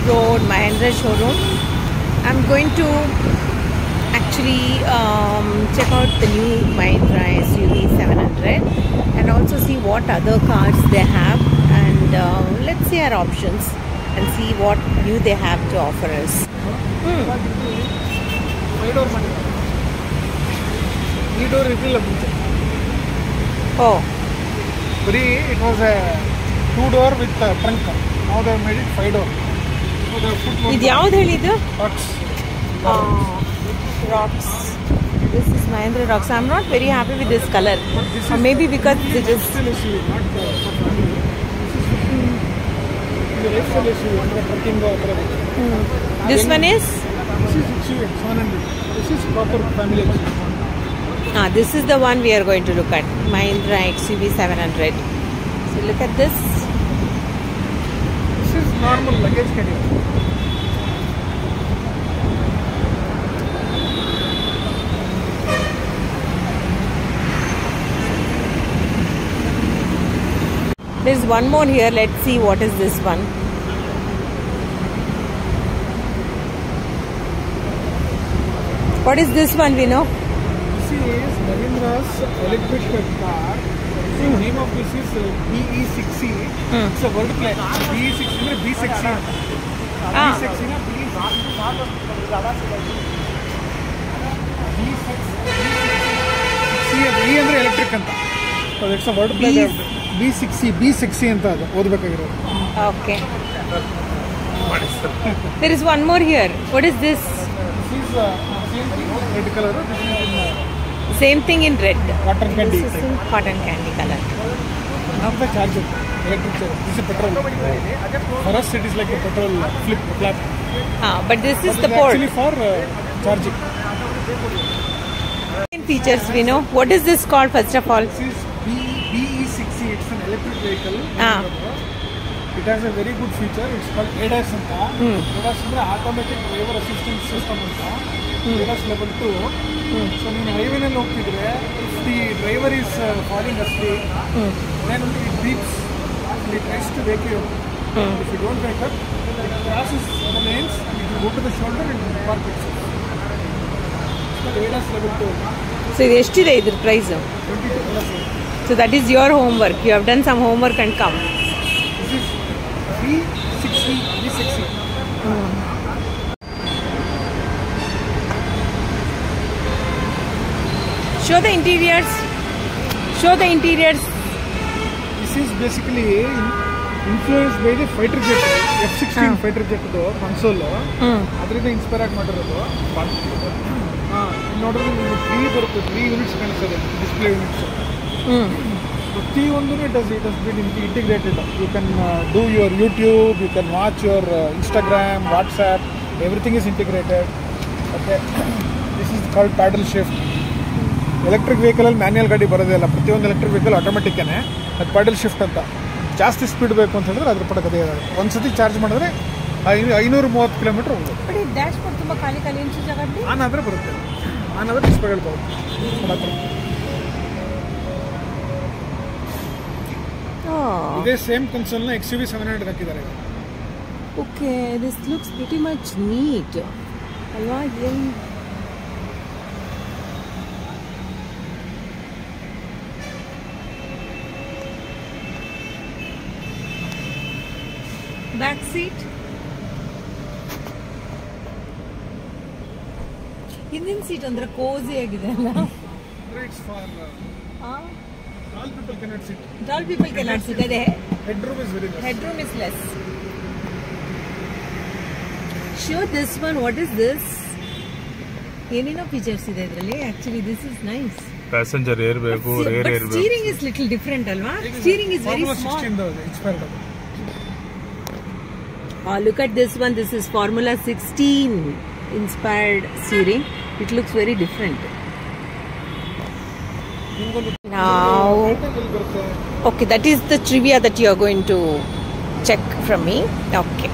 Road Mahindra showroom. I'm going to actually check out the new Mahindra SUV 700 and also see what other cars they have, and let's see our options and see what new they have to offer us. Oh. It was a 2-door with trunk. Now they have made it 5-door. So they put one. This is Rocks. Rocks. This is Mahindra Rocks. I'm not very happy with this color. Or maybe because it is. SUV, not for family. This is the SUV under trucking or This one is? This is SUV 700. This is proper family SUV. This is the one we are going to look at. Mahindra XUV 700. So look at this. This is normal luggage carrier. There's one more here. Let's see what is this one. What is this one, we know? This is Mahindra's electric car. The name of this is BE6C. It's a word play. BE6C is B6C. B6C is electric. So it's a word play. B6C ಅಂತ ಅದು ಓದಬೇಕಾಗಿರೋದು. Okay. There is one more here. What is this? This is same thing, red color. Same thing in red. Cotton candy. This is in cotton candy color. Not the charger, electric charger. This is petrol. For us, it is like a petrol flap. But this is the port. Actually for charging. Features we know. What is this called first of all? This is BE6C. It's an electric vehicle. It has a very good feature. It's called ADAS. ADAS is automatic driver assistance system. ADAS level 2. So in highway if the driver is falling asleep, then it beeps and it tries to wake you up. If you don't wake up, it crosses the lanes and it will go to the shoulder and park itself. So ADAS level 2. So this is the price. 22+. So that is your homework. You have done some homework and come. This is B6C. Show the interiors. Show the interiors. This is basically influenced by the fighter jet, F-16 fighter jet console. Adrinda inspire ಆಗಿ ಮಾಡಿರೋದು. ನೋಡಿದ್ರೆ ನಿಮಗೆ 3 units ಕಾಣಿಸ್ತದೆ, display units. ಪ್ರತಿಯೊಂದು it has been integrated. You can do your YouTube, you can watch your Instagram, WhatsApp, everything is integrated. Okay. This is called paddle shift. Electric vehicle ಅಲ್ಲಿ manual ಗಾಡಿ ಬರೋದೇ ಇಲ್ಲ. ಪ್ರತಿಯೊಂದು ಎಲೆಕ್ಟ್ರಿಕ್ ವೆಹಿಕಲ್ ಆಟೋಮೆಟಿಕ್ ಅದು paddle shift ಅಂತ. ಜಾಸ್ತಿ speed ಬೇಕು ಅಂತ ಹೇಳಿದ್ರೆ ಅದ್ರ ಪಟ ಕದೇ ಇರೋದು. ಒಂದ್ಸತಿ ಚಾರ್ಜ್ ಮಾಡಿದ್ರೆ 530 ಕಿಲೋಮೀಟರ್ ಹೋಗುತ್ತೆ. ಡ್ಯಾಶ್ ಬೋರ್ಡ್ ತುಂಬಾ ಖಾಲಿ ಅನ್ಸುತ್ತೆ. ಆನ್ ಆದರೆ ಬರುತ್ತೆ. ಆನ್ ಆದರೆ ಡಿಸ್ಪ್ಲೇಗಳು ಬರುತ್ತೆ. ಇದೇ ಸೇಮ್ ಕನ್ಸೋಲ್ನ XUV 700 ಹಾಕಿದ್ದಾರೆ. Okay, this looks pretty much neat ಅಲ್ವಾ? ಬ್ಯಾಕ್ ಸೀಟ್, ಹಿಂದಿನ ಸೀಟ್ ಅಂದ್ರೆ ಕೋಸಿ ಆಗಿದೆ ಅಲ್ಲ? It's for tall people cannot sit. Tall people cannot sit. Headroom is very less. Headroom is less. Show this one. What is this? ಏನೇನೋ features ಇದೆ ಇದರಲ್ಲಿ. Actually, this is nice. Passenger air ಬೇಕು, rear air ಬೇಕು. Steering is little different, alva? Steering is very small. Look at this one. This is Formula 16 inspired steering. It looks very different. Now, okay, that is the trivia that you are going to check from me. Okay,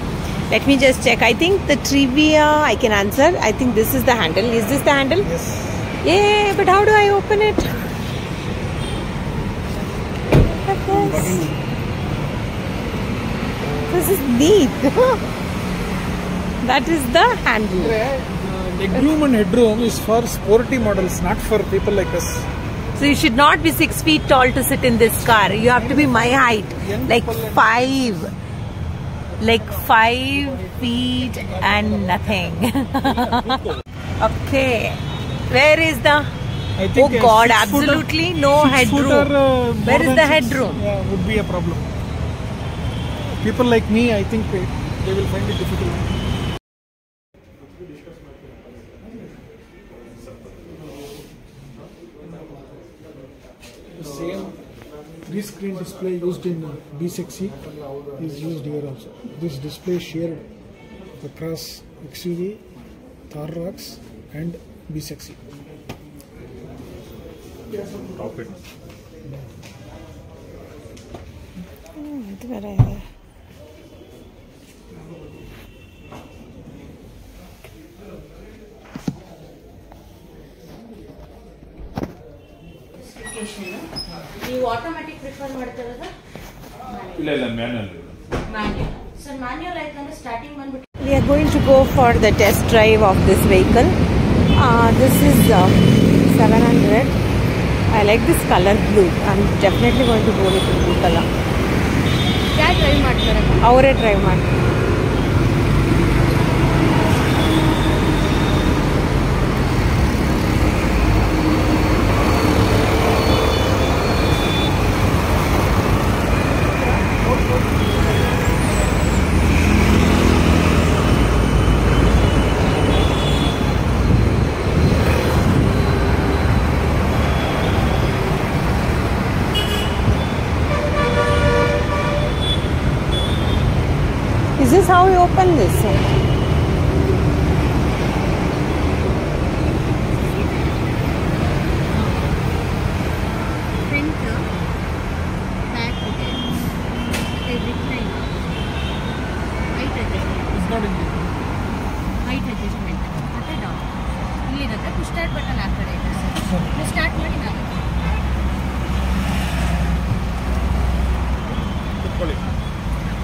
let me just check. I think the trivia I can answer. I think this is the handle. Is this the handle? Yes. Yeah, but how do I open it? This is neat. That is the handle. Legroom and headroom is for sporty models, not for people like us. So you should not be 6 feet tall to sit in this car. You have to be my height, like 5 feet and nothing. Okay, where is the? Oh God, absolutely no headroom. Where is the headroom? Yeah, would be a problem. People like me, I think they will find it difficult. The same 3-screen display used in B60 is used here also. This display is shared across XUV, Thar ROXX and B60. Top it. ನೀವು automatic prefer ಮಾಡ್ತಿರೋದು? ಇಲ್ಲ manual. So manual aikandre starting bandu. We are going to go for the test drive of this vehicle. This is 700. I like this color blue. I'm definitely going to go with the blue color. Kya drive ಮಾಡ್ತಾರೆ? ಅವರೇ drive ಮಾಡ್ತಾರೆ. Is this how you open this? Front, back, recline, height adjustment. It's not in here. Height adjustment. ಮತ್ತೆ down. ಇಲ್ಲಿರುತ್ತೆ push start button ಆ ಕಡೆ ಇದೆ sir. ನೀವು start ಮಾಡಿ ನಾನು.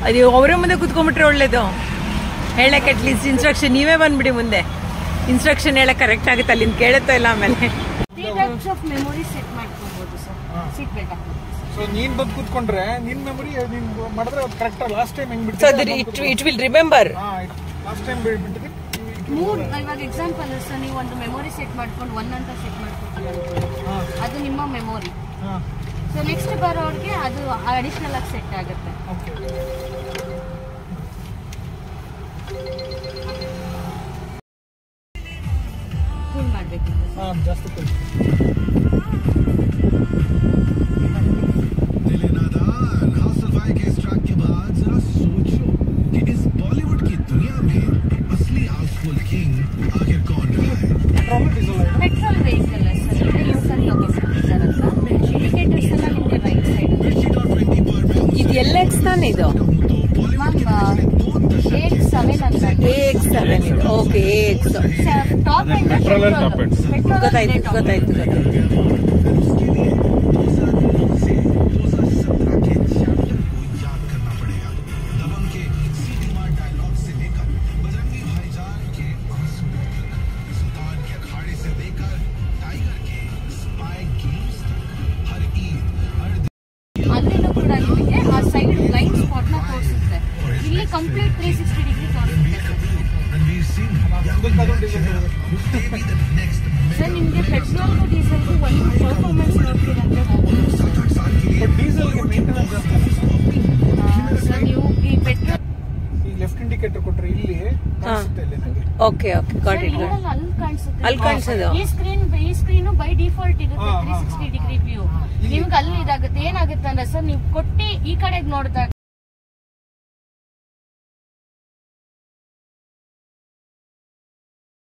ಅದು ಅವರೇ ಮುಂದೆ ಕುತ್ಕೊಂಡ್ಬಿಟ್ರೆ ಒಳ್ಳೇದು. ಹೇಳಕ್ಕೆ ಅಟ್ಲೀಸ್ಟ್ ಇನ್ಸ್ಟ್ರಕ್ಷನ್ ನೀವೇ ಬಂದ್ಬಿಡಿ ಮುಂದೆ. ಇನ್ಸ್ಟ್ರಕ್ಷನ್ ಹೇಳಕ್ ಕರೆಕ್ಟ್ ಆಗುತ್ತೆ, ಅಲ್ಲಿಂದ ಕೇಳುತ್ತೋ ಇಲ್ಲ ಆಮೇಲೆ. 3 types of memory set ಮಾಡ್ಕೋಬಹುದು ಸರ್. ಸೀಟ್ ಬೆಲ್ಟ್ ಹಾಕ್ಬೋದು. ಸೊ ನೀನ್ ಬಂದು ಕೂತ್ಕೊಂಡ್ರೆ ನಿನ್ ಮೆಮೊರಿ ನೀನ್ ಮಾಡಿದ್ರೆ ಅದು ಕರೆಕ್ಟ್. ಲಾಸ್ಟ್ ಟೈಮ್ ಹೆಂಗ್ ಸೊ ಬಿಡ್ತೀವಿ, it will remember. Last time ಬಿಟ್ಟಿದ್ವಿ. ಇವಾಗ ಎಕ್ಸಾಂಪಲ್ ಸರ್, ನೀವು ಒಂದು ಮೆಮೊರಿ ಸೆಟ್ ಮಾಡ್ಕೊಂಡು 1 ಅಂತ ಸೆಟ್ ಮಾಡ್ಕೊತೀವಿ, ಅದು ನಿಮ್ಮ ಮೆಮೊರಿ. ಸೊ ನೆಕ್ಸ್ಟ್ ಬರೋರಿಗೆ ಅದು ಅಡಿಷನಲ್ ಆಗಿ ಸೆಟ್ ಆಗುತ್ತೆ. ಫುಲ್ ಮಾಡಬೇಕಿತ್ತು ಜಾಸ್ತಿ के बाद जरा सोचो कि इस बॉलीवुड की दुनिया में असली हाउसफुल किंग आखिर कौन रहा है? Petrol vehicle sir, user location indicators ಎಲ್ಲ ನಿಮಗೆ ರೈಟ್ ಸೈಡ್. ಇದು LX ತಾನೆ ಇದು? AX7 ಅಂತ. AX7 ಇದು. Okay, AX. Top end petrol. ಗೊತ್ತಾಯ್ತು. ಅಲ್ಲಿನೂ ಕೂಡ ನಿಮಗೆ ಆ ಸೈಡ್ ಬ್ಲೈಂಡ್ ಸ್ಪಾಟ್ ನ ತೋರಿಸುತ್ತೆ. ಇಲ್ಲಿ ಕಂಪ್ಲೀಟ್ 360 ಡಿಗ್ರಿ ತೋರಿಸುತ್ತೆ ಸರ್. ನಿಮಗೆ ಪೆಟ್ರೋಲ್ ಡೀಸೆಲ್ಗೂ ಒಂದು ಪರ್ಫಾರ್ಮೆನ್ಸ್ ನೋಡ್ತೀರಂದ್ರೆ ಸರ್, ನೀವು ಈ ಪೆಟ್ರೋಲ್ ಈ ಲೆಫ್ಟ್ ಇಂಡಿಕೇಟರ್ ಕೊಟ್ರೆ ಇಲ್ಲಿ ಕಾಣಿಸುತ್ತೆ ಇಲ್ಲಿ ನನಗೆ. Okay, got it. ಅಲ್ಲಿ ಕಾಣಿಸೋದು. ಈ ಸ್ಕ್ರೀನ್ ಬೈ ಡಿಫಾಲ್ಟ್ ಇರುತ್ತೆ 360 ಡಿಗ್ರಿ ವ್ಯೂ. ನಿಮ್ಗೆ ಅಲ್ಲಿ ಇದಾಗುತ್ತೆ. ಏನಾಗುತ್ತೆ ಅಂದ್ರೆ ಸರ್, ನೀವು ಕೊಟ್ಟಿ ಈ ಕಡೆಗೆ ನೋಡಿದಾಗ